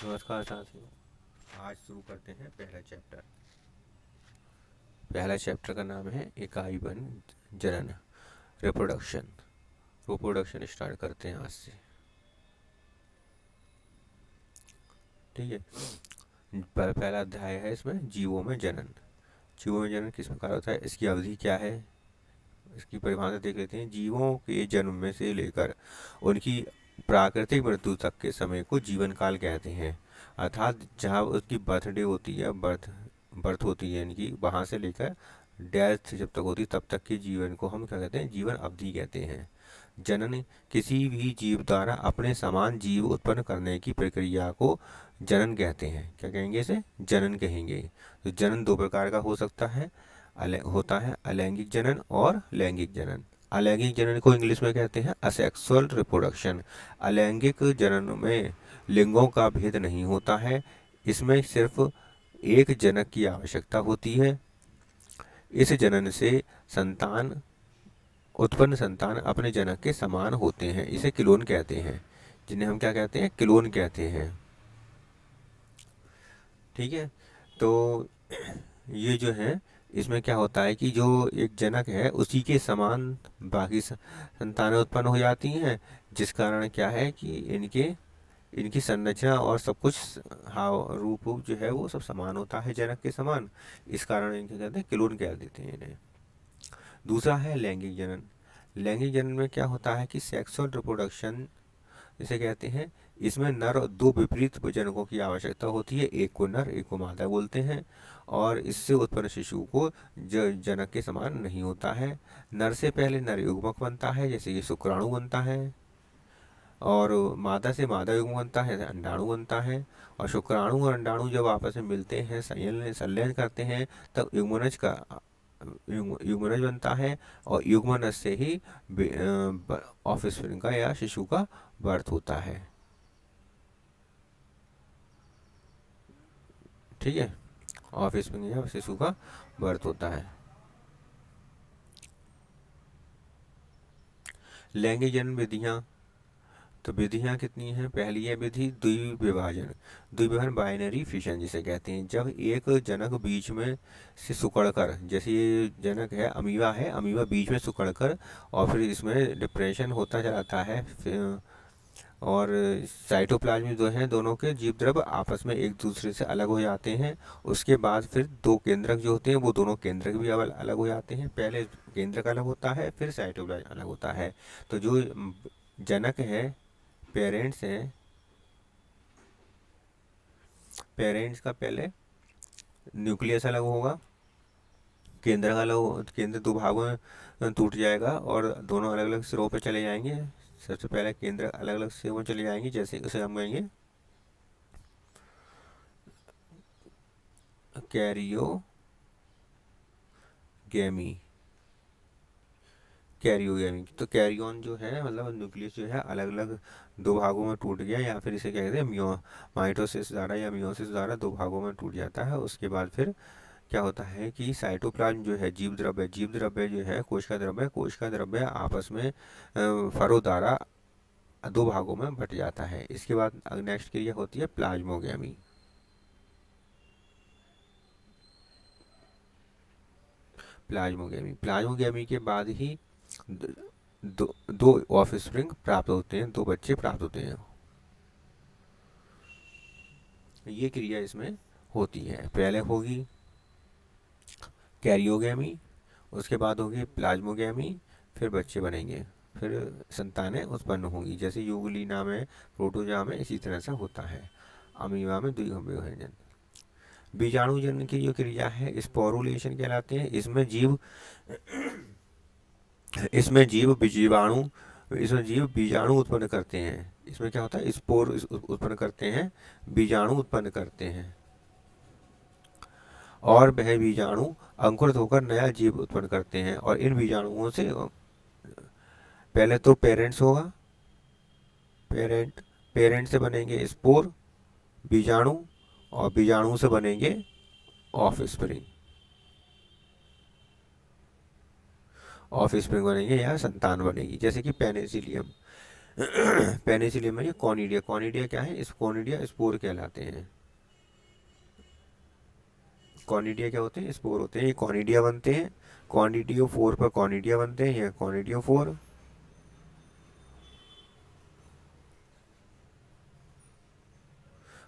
नमस्कार साथियों। आज शुरू करते हैं पहला चैप्टर। पहला चैप्टर का नाम है इकाई 1 जनन रिप्रोडक्शन। रिप्रोडक्शन स्टार्ट करते हैं आज से। ठीक है। पहला अध्याय है इसमें जीवों में जनन। जीवों में जनन किस प्रकार होता है, इसकी अवधि क्या है, इसकी परिभाषा देख लेते हैं। जीवों के जन्म में से लेकर उनकी प्राकृतिक मृत्यु तक के समय को जीवन काल कहते हैं। अर्थात जहाँ उसकी बर्थडे होती है, बर्थ बर्थ होती है इनकी, वहाँ से लेकर डेथ जब तक होती तब तक के जीवन को हम क्या कहते हैं, जीवन अवधि कहते हैं। जनन किसी भी जीव द्वारा अपने समान जीव उत्पन्न करने की प्रक्रिया को जनन कहते हैं। क्या कहेंगे इसे, जनन कहेंगे। तो जनन दो प्रकार का हो सकता है, होता है अलैंगिक जनन और लैंगिक जनन। अलैंगिक जनन को इंग्लिश में कहते हैं असेक्सुअल रिप्रोडक्शन। अलैंगिक जनन में लिंगों का भेद नहीं होता है, इसमें सिर्फ एक जनक की आवश्यकता होती है। इस जनन से संतान उत्पन्न संतान अपने जनक के समान होते हैं, इसे क्लोन कहते हैं, जिन्हें हम क्या कहते हैं, क्लोन कहते हैं। ठीक है। तो ये जो है, इसमें क्या होता है कि जो एक जनक है उसी के समान बाकी संतानें उत्पन्न हो जाती हैं, जिस कारण क्या है कि इनके इनकी संरचना और सब कुछ, हाव रूप जो है वो सब समान होता है जनक के समान। इस कारण इनके कहते हैं, क्लोन कह देते हैं इन्हें। दूसरा है लैंगिक जनन। लैंगिक जनन में क्या होता है कि सेक्सुअल रिप्रोडक्शन जिसे कहते हैं, इसमें नर और दो विपरीत जनकों की आवश्यकता होती है, एक को नर एक को मादा बोलते हैं। और इससे उत्पन्न शिशु को जनक के समान नहीं होता है। नर से पहले नर युग्मक बनता है, जैसे कि शुक्राणु बनता है, और मादा से मादा युग्म बनता है, अंडाणु बनता है। और शुक्राणु और अंडाणु जब आपस में मिलते हैं, संलयन करते हैं, तब युग्मनज बनता है। और युग्मनज से ही ऑफस्प्रिंग का या शिशु का बर्थ होता है। ठीक है, ऑफस्प्रिंग या शिशु का बर्थ होता है। लैंगिक जन्म विधियां, तो विधियां कितनी हैं। पहली है विधि द्विविभाजन। द्विविभाजन बाइनरी फिशन जिसे कहते हैं, जब एक जनक बीच में से सिकुड़कर, जैसे ये जनक है अमीबा है, अमीबा बीच में सिकुड़कर और फिर इसमें डिप्रेशन होता जाता है, और साइटोप्लाज्म जो है दोनों के जीव द्रव्य आपस में एक दूसरे से अलग हो जाते हैं। उसके बाद फिर दो केंद्रक जो होते हैं वो दोनों केंद्रक भी अलग हो जाते हैं। पहले केंद्रक अलग होता है, फिर साइटोप्लाज्म अलग होता है। तो जो जनक है, पेरेंट्स हैं, पेरेंट्स का पहले न्यूक्लियस अलग होगा, केंद्र अलग, केंद्र दो भागों में टूट जाएगा और दोनों अलग अलग सिरों पे चले जाएंगे। सबसे पहले केंद्र अलग अलग सिरों में चले जाएंगे, जैसे उसे हम कहेंगे कैरियोगेमी। कैरियोगेमी तो कैरियन जो है, मतलब न्यूक्लियस जो है अलग अलग दो भागों में टूट गया, या फिर इसे क्या कहते हैं, माइटोसिस द्वारा या मियोसिस द्वारा दो भागों में टूट जाता है। उसके बाद फिर क्या होता है कि साइटोप्लाज्म जो है जीव द्रव्य जो है कोश का द्रव्य आपस में फरों द्वारा दो भागों में बट जाता है। इसके बाद नेक्स्ट क्रिया होती है प्लाज्मोगेमी। प्लाज्मोगेमी के बाद ही दो ऑफस्प्रिंग प्राप्त होते हैं, दो बच्चे प्राप्त होते हैं। ये क्रिया इसमें होती है। पहले होगी कैरियोगेमी, उसके बाद होगी प्लाज्मोगेमी, फिर बच्चे बनेंगे, फिर संतानें उत्पन्न होंगी। जैसे यूगुलिना में, प्रोटोजोआ में इसी तरह से होता है। अमीबा में द्विविभाजन। बीजाणु जन्म की जो क्रिया है स्पोरुलेशन कहलाते हैं। इसमें जीव बीजाणु उत्पन्न करते हैं। इसमें क्या होता है, स्पोर उत्पन्न करते हैं, बीजाणु उत्पन्न करते हैं, और वह बीजाणु अंकुरित होकर नया जीव उत्पन्न करते हैं। और इन बीजाणुओं से पहले तो पेरेंट्स होगा, पेरेंट से बनेंगे स्पोर, बीजाणु, और बीजाणु से बनेंगे ऑफस्प्रिंग। ऑफस्प्रिंग बनेंगे या संतान बनेगी, जैसे कि पेनिसिलियम। पेनिसिलियम में ये कॉनिडिया, कॉनिडिया क्या है, इस कॉनिडिया स्पोर कहलाते हैं। कॉनिडिया क्या होते हैं, स्पोर होते हैं, ये कॉनिडिया बनते हैं। कॉनिडियो फोर पर कॉनिडिया बनते हैं, ये कॉनिडियो फोर।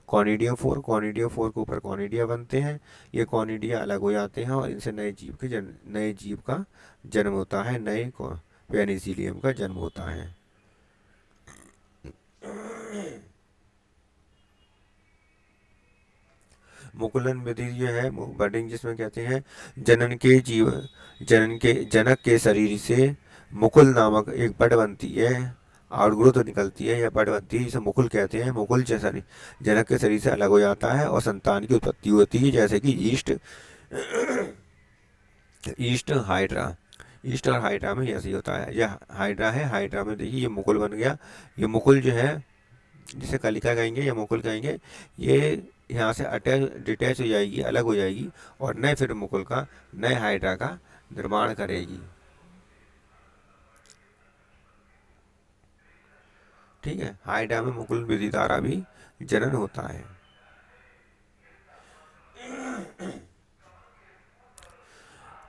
कॉनिडियो फोर के ऊपर कॉनिडिया बनते हैं। ये कॉनिडिया अलग हो जाते हैं और इनसे नए जीव का जन्म होता है, नए पेनिसिलियम का जन्म होता है। मुकुलन विधि जो है बडिंग जिसमें कहते हैं, जनन के जीव जनन के जनक के शरीर से मुकुल नामक एक बड बनती है, आउटग्रोथ निकलती है या बड बनती है, जिसे मुकुल कहते हैं। मुकुल जैसा जनक के शरीर से अलग हो जाता है और संतान की उत्पत्ति होती है, जैसे कि ईस्ट ईस्ट हाइड्रा। ईस्ट और हाइड्रा में ऐसे ही होता है। यह हाइड्रा है, हाइड्रा में देखिए ये मुकुल बन गया। ये मुकुल जो है, जिसे कलिका कहेंगे या मुकुल कहेंगे, ये यहाँ से अटैच डिटैच हो जाएगी, अलग हो जाएगी और नए फिर मुकुल का, नए हाइड्रा का निर्माण करेगी। ठीक है, हाइड्रा में मुकुल विधि द्वारा भी जनन होता है।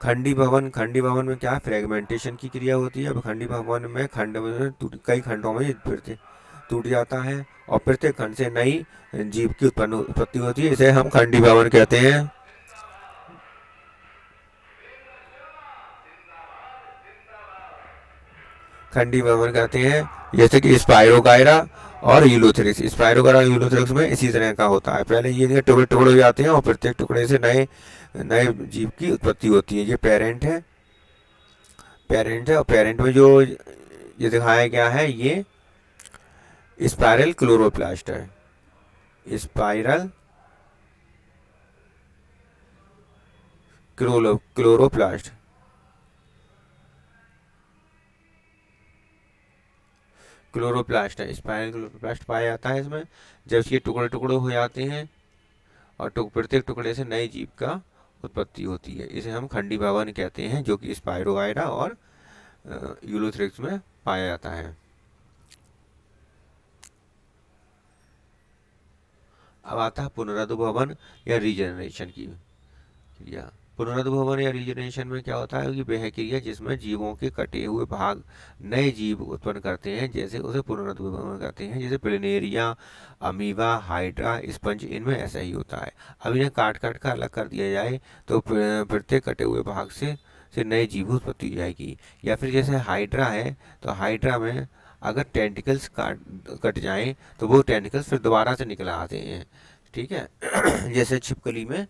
खंडी भवन में क्या फ्रेगमेंटेशन की क्रिया होती है। अब खंडी भवन में कई खंडों में फिर से टूट जाता है और प्रत्येक खंड से नई जीव की उत्पत्ति होती है, इसे हम खंडी भवन कहते हैं। खंडी भवन कहते हैं, जैसे कि स्पायरोगायरा और यूलोथेरिक्स। स्पायरोगायरा और यूलोथेरिक्स में इसी तरह का होता है, पहले ये टुकड़े टुकड़े हो जाते हैं और प्रत्येक टुकड़े से नए नए जीव की उत्पत्ति होती है। ये पेरेंट है और पेरेंट में जो ये दिखाया गया है, ये स्पाइरल क्लोरोप्लास्ट है। स्पाइरल क्लोरोप्लास्ट क्लोरोप्लास्ट है, स्पाइरल क्लोरोप्लास्ट पाया जाता है इसमें। जब ये टुकड़े टुकड़े हो जाते हैं और प्रत्येक टुकड़े से नए जीव का उत्पत्ति होती है, इसे हम खंडी भवन कहते हैं, जो कि स्पायरोगायरा और यूलोथ्रिक्स में पाया जाता है। अब आता है पुनरुद्भवन या रीजनरेशन की क्रिया। पुनरुद्भवन या रीजनरेशन में क्या होता है कि वह क्रिया जिसमें जीवों के कटे हुए भाग नए जीव उत्पन्न करते हैं, जैसे उसे पुनरुद्भवन करते हैं। जैसे प्लिनेरिया, अमीबा, हाइड्रा, स्पंज, इनमें ऐसा ही होता है। अब इन्हें काट काट कर अलग कर दिया जाए तो प्रत्येक कटे हुए भाग से नए जीव उत्पत्ति हो जाएगी। या फिर जैसे हाइड्रा है, तो हाइड्रा में अगर टेंटिकल्स कट जाएं तो वो टेंटिकल्स फिर दोबारा से निकल आते हैं। ठीक है। जैसे छिपकली में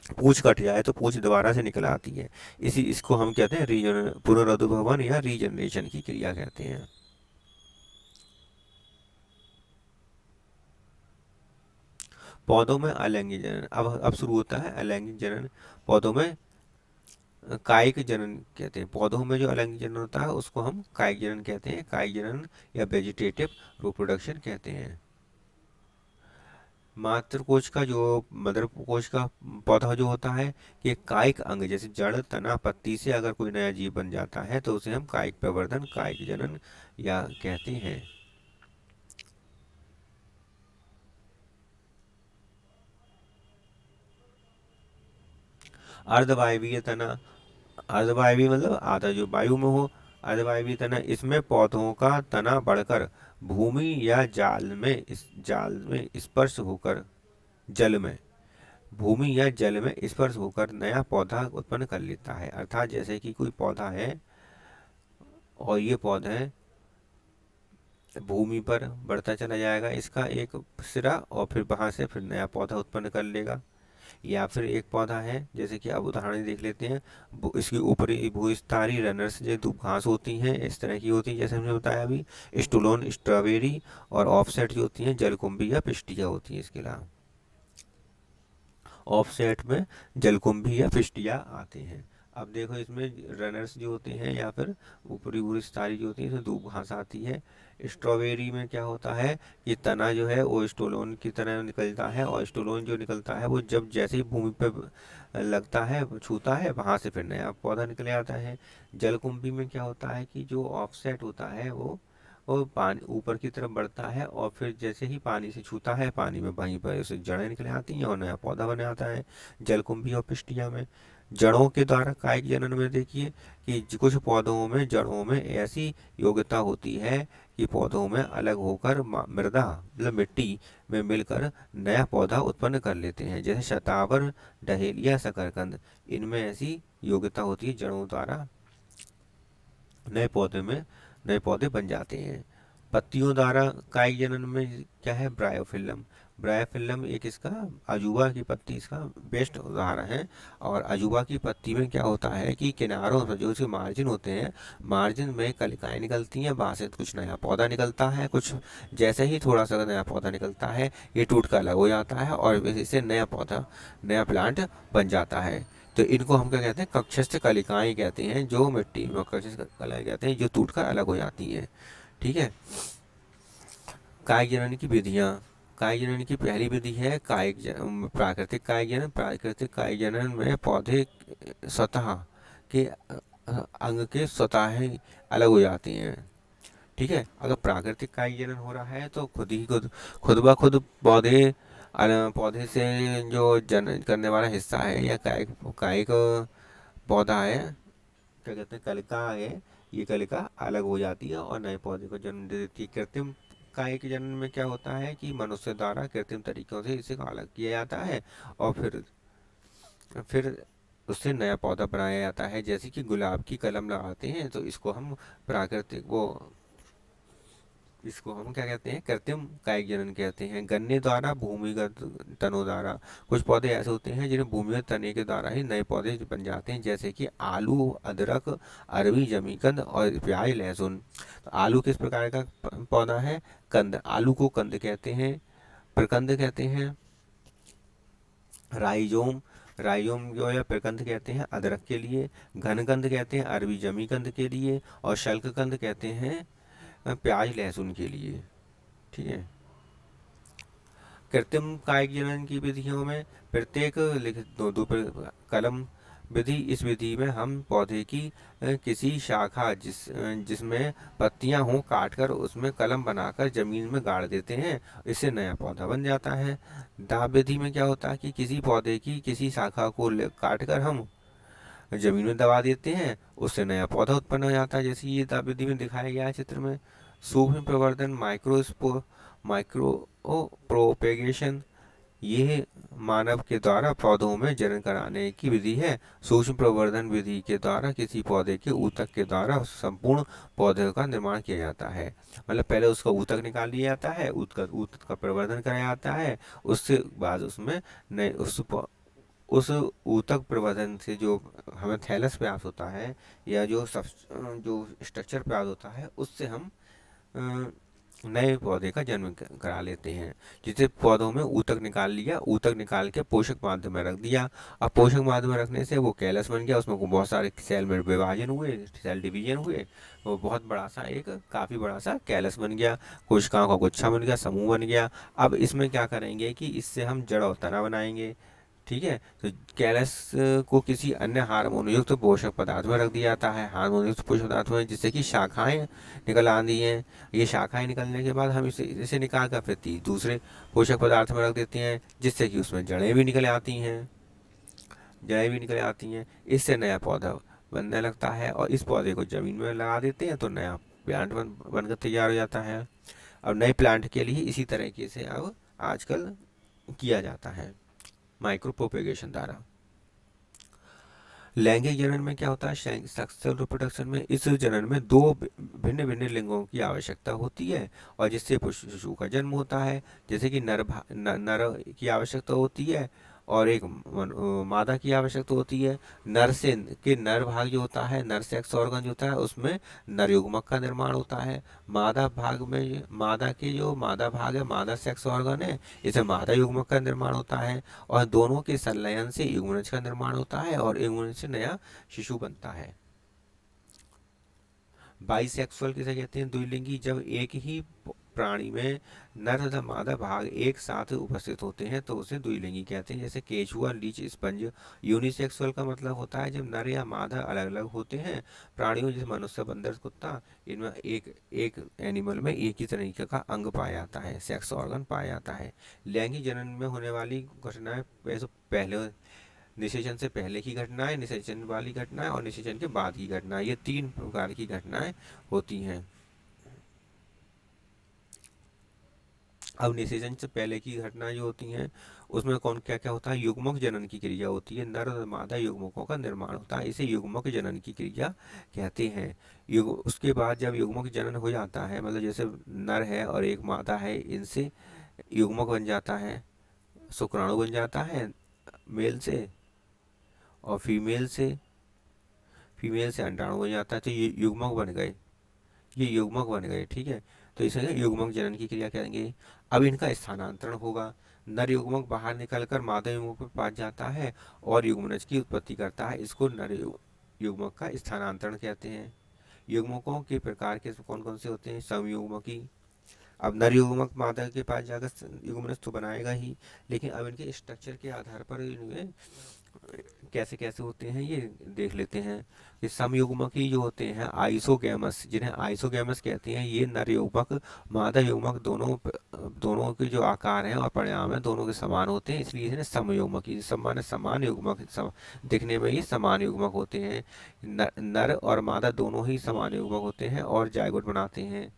पूंछ कट जाए तो पूंछ दोबारा से निकल आती है। इसको हम कहते हैं पुनरुद्भवन या रीजनरेशन की क्रिया कहते हैं। पौधों में अलैंगिक जनन, अब शुरू होता है अलैंगिक जनन। पौधों में कायिक जनन कहते हैं। पौधों में जो अलैंगिक जनन होता है उसको हम कायिक जनन कहते हैं। कायिक जनन या वेजिटेटिव रिप्रोडक्शन कहते हैं। मातृ कोश का जो मदर कोश का पौधा जो होता है, कि कायिक अंग जैसे जड़, तना, पत्ती से अगर कोई नया जीव बन जाता है तो उसे हम कायिक प्रवर्धन, कायिक जनन या कहते हैं। अर्धवायवीय तना, अर्धवायवीय मतलब आधा जो वायु में हो। अर्धवायवीय तना, इसमें पौधों का तना बढ़कर भूमि या जाल में स्पर्श होकर जल में भूमि या जल में स्पर्श होकर नया पौधा उत्पन्न कर लेता है। अर्थात जैसे कि कोई पौधा है और ये पौधा भूमि पर बढ़ता चला जाएगा, इसका एक सिरा, और फिर वहां से फिर नया पौधा उत्पन्न कर लेगा। या फिर एक पौधा है, जैसे कि अब उदाहरण देख लेते हैं, इसकी ऊपरी भूस्थारी रनर्स जो धूप घास होती हैं इस तरह की होती हैं, जैसे हमने बताया अभी। स्टोलोन, स्ट्रॉबेरी और ऑफसेट जो होती हैं जलकुंभी या पिस्टिया होती हैं। इसके अलावा ऑफसेट में जलकुंभी या पिस्टिया आते हैं। अब देखो इसमें रनर्स जो होते हैं या फिर ऊपरी भूस्थारी जो होती है, इसमें धूप घास आती है। स्ट्रॉबेरी में क्या होता है कि तना जो है वो स्टोलोन की तरह निकलता है, और स्टोलोन जो निकलता है वो जब जैसे ही भूमि पर लगता है, छूता है, वहां से फिर नया पौधा निकल आता है। जलकुंभी में क्या होता है कि जो ऑफसेट होता है वो वो पानी ऊपर की तरफ बढ़ता है और फिर जैसे ही पानी से छूता है पानी में वहीं पर उसे जड़ें निकल आती हैं और नया पौधा बन जाता है जलकुंभी और पिस्टिया में। जड़ों के द्वारा कायिक जनन में देखिए कि कुछ पौधों में जड़ों में ऐसी योग्यता होती है कि पौधों में अलग होकर मृदा मतलब मिट्टी में मिलकर नया पौधा उत्पन्न कर लेते हैं, जैसे शतावर, डहेलिया, शकरकंद। इनमें ऐसी योग्यता होती है जड़ों द्वारा नए पौधे में नए पौधे बन जाते हैं। पत्तियों द्वारा कायिक जनन में क्या है, ब्रायोफिल्म। ब्रायोफिल्म एक इसका अजूबा की पत्ती इसका बेस्ट उदाहरण है। और अजूबा की पत्ती में क्या होता है कि किनारों पर जो इसके मार्जिन होते हैं, मार्जिन में कलिकाएं निकलती हैं, वहाँ से कुछ नया पौधा निकलता है। कुछ जैसे ही थोड़ा सा नया पौधा निकलता है ये टूट कर अलग हो जाता है और इससे नया पौधा नया प्लांट बन जाता है। तो इनको हम क्या कहते हैं, कक्षस्थ कलिकाएं कहते हैं, जो मिट्टी में कक्षस्थ कलिकाएं कहते हैं जो टूटकर अलग हो जाती हैं। ठीक है। कायिक जनन की विधियाँ। कायिक जनन की पहली विधि है प्राकृतिक कायिक जनन। प्राकृतिक कायिक जनन में पौधे स्वतः के अंग के स्वतः ही अलग हो जाते हैं। ठीक है। अगर प्राकृतिक कायिक जनन हो रहा है तो खुद ब खुद पौधे से जो जनन करने वाला हिस्सा है या कायिक कायिक पौधा है, क्या कहते हैं, कलिका है, ये कलिका अलग हो जाती है और नए पौधे को जन्म दे देती है। कृत्रिम कायिक जनन में क्या होता है कि मनुष्य द्वारा कृत्रिम तरीकों से इसे अलग किया जाता है और फिर उससे नया पौधा बनाया जाता है। जैसे कि गुलाब की कलम लगाते हैं तो इसको हम क्या कहते हैं, कृत्रिम कायिक जनन कहते हैं। गन्ने द्वारा भूमिगत तनों द्वारा। कुछ पौधे ऐसे होते हैं जिन्हें भूमिगत तने के द्वारा ही नए पौधे बन जाते हैं, जैसे कि आलू, अदरक, अरबी, जमीकंद और प्याज, लहसुन। तो आलू किस प्रकार का पौधा है, कंद। आलू को कंद कहते हैं, प्रकंद कहते हैं। राइजोम, राइजोम जो है प्रकंद कहते हैं अदरक के लिए। घनकंद कहते हैं अरबी जमीकंद के लिए। और शल्ककंद कहते हैं प्याज लहसुन के लिए। ठीक है। कृत्रिम कायिक जनन की विधियों में प्रत्येक लिखित दो कलम विधि। इस विधि में हम पौधे की किसी शाखा जिसमें पत्तियां हों काटकर उसमें कलम बनाकर जमीन में गाड़ देते हैं, इससे नया पौधा बन जाता है। दाब विधि में क्या होता है कि किसी पौधे की किसी शाखा को काटकर हम जमीन में दबा देते हैं, उससे नया पौधा उत्पन्न हो जाता है, जैसे ये दाब विधि में दिखाया गया है चित्र में। सूक्ष्म प्रवर्धन, माइक्रो प्रोपेगेशन, ये मानव के द्वारा पौधों में जनन कराने की विधि है। सूक्ष्म प्रवर्धन विधि के द्वारा किसी पौधे के ऊतक के द्वारा संपूर्ण पौधे का निर्माण किया जाता है। मतलब पहले उसका ऊतक निकाल लिया जाता है, ऊतक का प्रवर्धन कराया जाता है, उससे बाद उसमें नए उस ऊतक प्रवर्धन से जो हमें थैलस प्राप्त होता है या जो स्ट्रक्चर प्राप्त होता है, उससे हम नए पौधे का जन्म करा लेते हैं। जिसे पौधों में ऊतक निकाल लिया, ऊतक निकाल के पोषक माध्यम में रख दिया। अब पोषक माध्यम में रखने से वो कैलस बन गया, उसमें बहुत सारे सेल में विभाजन हुए, सेल डिवीजन हुए, वो बहुत बड़ा सा काफ़ी बड़ा सा कैलस बन गया, कोशिकाओं का गुच्छा बन गया, समूह बन गया। अब इसमें क्या करेंगे कि इससे हम जड़ और तना बनाएंगे। ठीक है। तो कैलस को किसी अन्य हार्मोन युक्त पोषक पदार्थ में रख दिया जाता है, हार्मोन युक्त पोषक पदार्थ में, जिससे कि शाखाएं निकल आती हैं। ये शाखाएं निकलने के बाद हम इसे निकाल कर फिर दूसरे पोषक पदार्थ में रख देते हैं, जिससे कि उसमें जड़ें भी निकल आती हैं। इससे नया पौधा बनने लगता है और इस पौधे को जमीन में लगा देते हैं तो नया प्लांट बनकर तैयार हो जाता है। अब नए प्लांट के लिए इसी तरीके से अब आजकल किया जाता है माइक्रो प्रोपेगेशन द्वारा। लैंगिक जनन में क्या होता है, सेक्सुअल रिप्रोडक्शन में इस जनन में दो भिन्न भिन्न लिंगों की आवश्यकता होती है और जिससे शिशु का जन्म होता है। जैसे कि नर की आवश्यकता होती है और एक मादा की आवश्यकता होती है। नर भाग जो होता है, नर सेक्स ऑर्गन जो होता है, उसमें नर युग्मक का निर्माण होता है। मादा भाग है, मादा सेक्स ऑर्गन है, इसे मादा युग्मक का निर्माण होता है और दोनों के संलयन से युग्मनज का निर्माण होता है और युग्मनज से नया शिशु बनता है। बाइसेक्सुअल किसे कहते हैं, द्विलिंगी, जब एक ही प्राणी में नर तथा मादा भाग एक साथ उपस्थित होते हैं तो उसे द्विलिंगी कहते हैं। जैसे केचुआ, लीच, स्पंज। यूनिसेक्सुअल का मतलब होता है जब नर या मादा अलग अलग होते हैं। प्राणियों जैसे मनुष्य, बंदर, कुत्ता, इनमें एक एक एनिमल में एक ही तरीके का अंग पाया जाता है, सेक्स ऑर्गन पाया जाता है। लैंगिक जनन में होने वाली घटनाएं वैसे पहले निषेचन से पहले की घटनाएं, निषेचन वाली घटनाएं और निषेचन के बाद की घटनाएं, ये 3 प्रकार की घटनाएं होती हैं। अब निषेचन से पहले की घटनाएं जो होती हैं उसमें कौन क्या क्या होता है, युग्मक जनन की क्रिया होती है, नर और मादा युग्मकों का निर्माण होता है, इसे युग्मक जनन की क्रिया कहते हैं। उसके बाद जब युग्मक जनन हो जाता है, मतलब जैसे नर है और एक मादा है, इनसे युग्मक बन जाता है, शुक्राणु बन जाता है मेल से, और फीमेल से अंडाणु बन जाता है, तो ये युग्मक बन गए, ये युग्मक बन गए, ठीक है। तो इसे युग्मक जनन की क्रिया कहेंगे। अब इनका स्थानांतरण होगा, नर युग्मक बाहर निकलकर मादा युग्मक पर पास जाता है और युग्मनज की उत्पत्ति करता है, इसको नर युग्मक का स्थानांतरण कहते हैं। युग्मकों के प्रकार के कौन कौन से होते हैं, समयुग्मकी। अब नर युग्मक मादा के पास जाकर युग्मनज तो बनाएगा ही, लेकिन अब इनके स्ट्रक्चर के आधार पर इनमें कैसे कैसे होते हैं ये देख लेते हैं। कि समयुग्मकी जो होते हैं आइसोगैमस, जिन्हें आइसोगैमस कहते हैं, ये नर युग्मक मादा युग्मक दोनों के जो आकार हैं और परिणाम है दोनों के समान होते हैं, इसलिए इन्हें समयुग्मकी, समान युग्मक, दिखने में ही समान युग्मक होते हैं। नर और मादा दोनों ही समान युग्मक होते हैं और जायगोट बनाते हैं,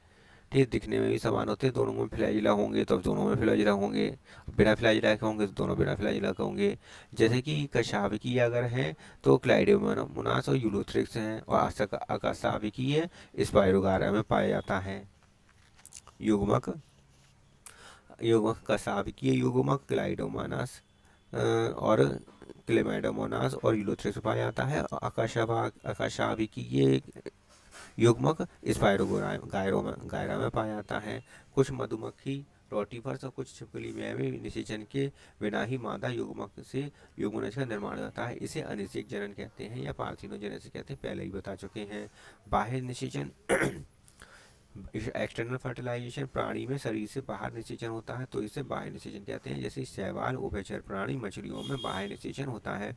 ठीक। दिखने में भी समान होते हैं, दोनों में फ्लैजिला होंगे तो दोनों में फ्लैजिला होंगे, बिना फ्लैजिला के होंगे तो दोनों बिना फ्लैजिला के होंगे। जैसे कि कशाभिकीय अगर हैं तो क्लाइडेमोनास और यूलोथ्रिक्स हैं, और अकशाभिकीय स्पाइरोगारा में पाया जाता है। युग्मक युग्मक कशाभिकीय युग्मक क्लाइडोमोनास और क्लेमाइडोमोनास और यूलोथ्रिक्स पाया जाता है। अकशाभिकीय युग्मक गायरा में पाया जाता है। कुछ मधुमक्खी, रोटीफर्स और कुछ छिपकली में निषेचन के बिना ही मादा युग्मक से युग्मनज का निर्माण होता है, इसे अनिषेक जनन कहते हैं या पार्थिनोजेनेसिस कहते हैं, पहले ही बता चुके हैं। बाह्य निषेचन एक्सटर्नल फर्टिलाइजेशन, प्राणी में शरीर से बाहर निषेचन होता है तो इसे बाह्य निषेचन कहते हैं। जैसे शैवाल, उभयचर प्राणी, मछलियों में बाह्य निषेचन होता है।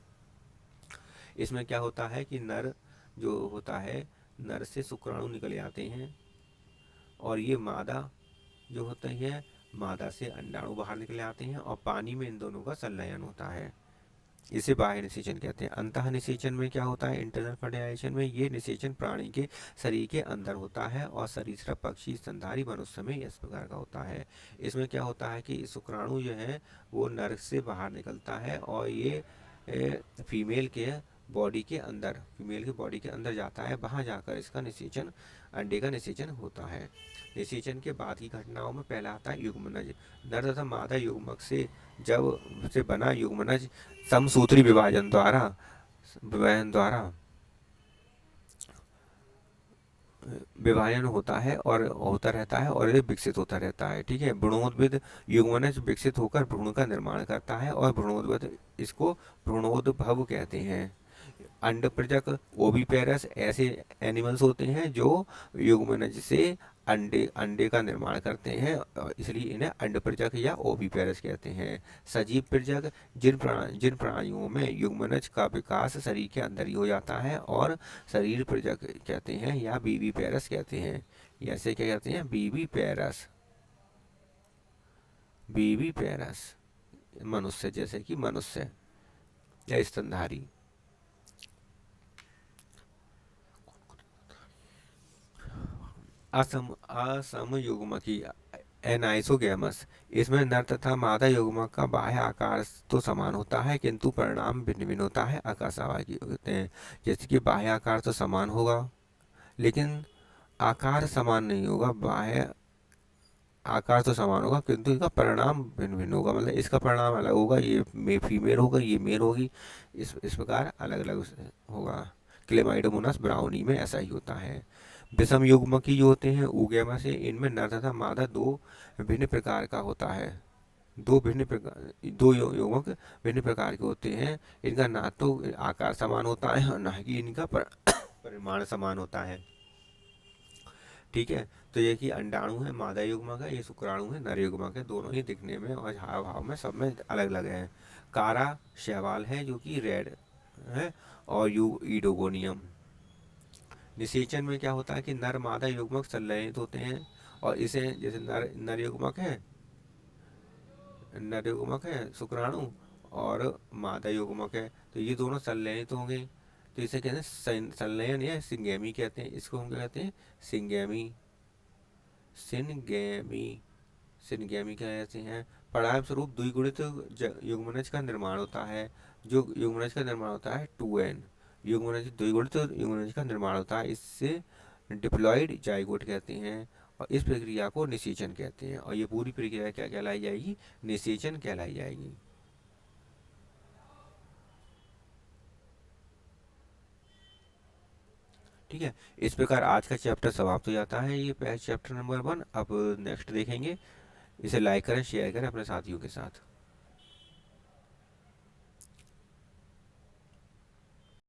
इसमें क्या होता है कि नर जो होता है, नर से शुक्राणु निकल आते हैं और ये मादा जो होते हैं, मादा से अंडाणु बाहर निकले आते हैं और पानी में इन दोनों का संलयन होता है, इसे बाह्य निषेचन कहते हैं। अंतः निषेचन में क्या होता है, इंटरनल फर्टिलाइजेशन में ये निषेचन प्राणी के शरीर के अंदर होता है और सरीसृप, पक्षी, स्तनधारी, मनुष्य में इस प्रकार का होता है। इसमें क्या होता है कि शुक्राणु जो है वो नर से बाहर निकलता है और ये फीमेल के बॉडी के अंदर जाता है, वहाँ जाकर इसका निषेचन, अंडे का निषेचन होता है। निषेचन के बाद की घटनाओं में पहला आता है युग्मनज। नर तथा मादा युग्मक से बना युग्मनज समसूत्री विभाजन द्वारा विभाजन होता है और होता रहता है और ये विकसित होता रहता है, ठीक है। भ्रूणोद्भिद युग्मनज विकसित होकर भ्रूण का निर्माण करता है और भ्रूणोद्भव, इसको भ्रूणोद्भव कहते हैं। अंडप्रजक, ओविपेरस ऐसे एनिमल्स होते हैं जो युग्मनज से अंडे का निर्माण करते हैं, इसलिए इन्हें अंडप्रजक या ओविपेरस कहते हैं। सजीव प्रजक, जिन प्राणियों में युग्मनज का विकास शरीर के अंदर ही हो जाता है और शरीर प्रजक कहते हैं या बीबीपेरस कहते हैं। ऐसे क्या कहते हैं, बीबीपेरस मनुष्य, जैसे कि मनुष्य या स्तनधारी। असम युग्मकी एनाइसोगैमस, इसमें नर तथा मादा युग्मक का बाह्य आकार तो समान होता है किंतु परिणाम भिन्न भिन्न होता है, आकाशवाकी होते हैं। जैसे कि बाह्य आकार तो समान होगा लेकिन आकार समान नहीं होगा, बाह्य आकार तो समान होगा किंतु इसका परिणाम भिन्न भिन्न होगा, मतलब इसका परिणाम अलग होगा, ये फीमेल होगा, ये मेल होगी, इस प्रकार अलग अलग होगा। क्लेमाइडोमोनास ब्राउनी में ऐसा ही होता है। विषम युग्मकी जो होते हैं ऊगैमस से, इनमें नर तथा मादा दो भिन्न प्रकार का होता है, दो युग्मक भिन्न प्रकार के होते हैं। इनका ना तो आकार समान होता है और ना ही इनका परिमाण समान होता है। ठीक है। तो ये कि अंडाणु है मादा युग्मक है, ये शुक्राणु है नर युग्मक है, दोनों ही दिखने में और हाव भाव में सब में अलग अलग है। कारा शैवाल है जो कि रेड है, और यू ईडोगोनियम। निषेचन में क्या होता है कि नर मादा युग्मक संलयित होते हैं, और इसे जैसे नर युग्मक है, नर युग्मक है शुक्राणु, और मादा युग्मक है, तो ये दोनों संलयित होंगे, तो इसे कहते हैं संलयन या सिंगेमी कहते हैं। इसको हम क्या कहते हैं? सिंगेमी। सिनगेमी। सिनगेमी कहते हैं। परिणाम स्वरूप द्विगुणित युग्मनज का निर्माण होता है। जो युग्मनज का निर्माण होता है 2n, युग्मनज द्विगुणित युग्मनज का निर्माण होता है, इससे डिप्लॉइड जाइगोट कहते हैं, और इस प्रक्रिया को निषेचन कहते हैं। और ये पूरी प्रक्रिया क्या कहलाई जाएगी? निषेचन कहलाई जाएगी। ठीक है। इस प्रकार आज का चैप्टर समाप्त हो जाता है, ये चैप्टर नंबर 1। अब नेक्स्ट देखेंगे। इसे लाइक करें, शेयर करें अपने साथियों के साथ।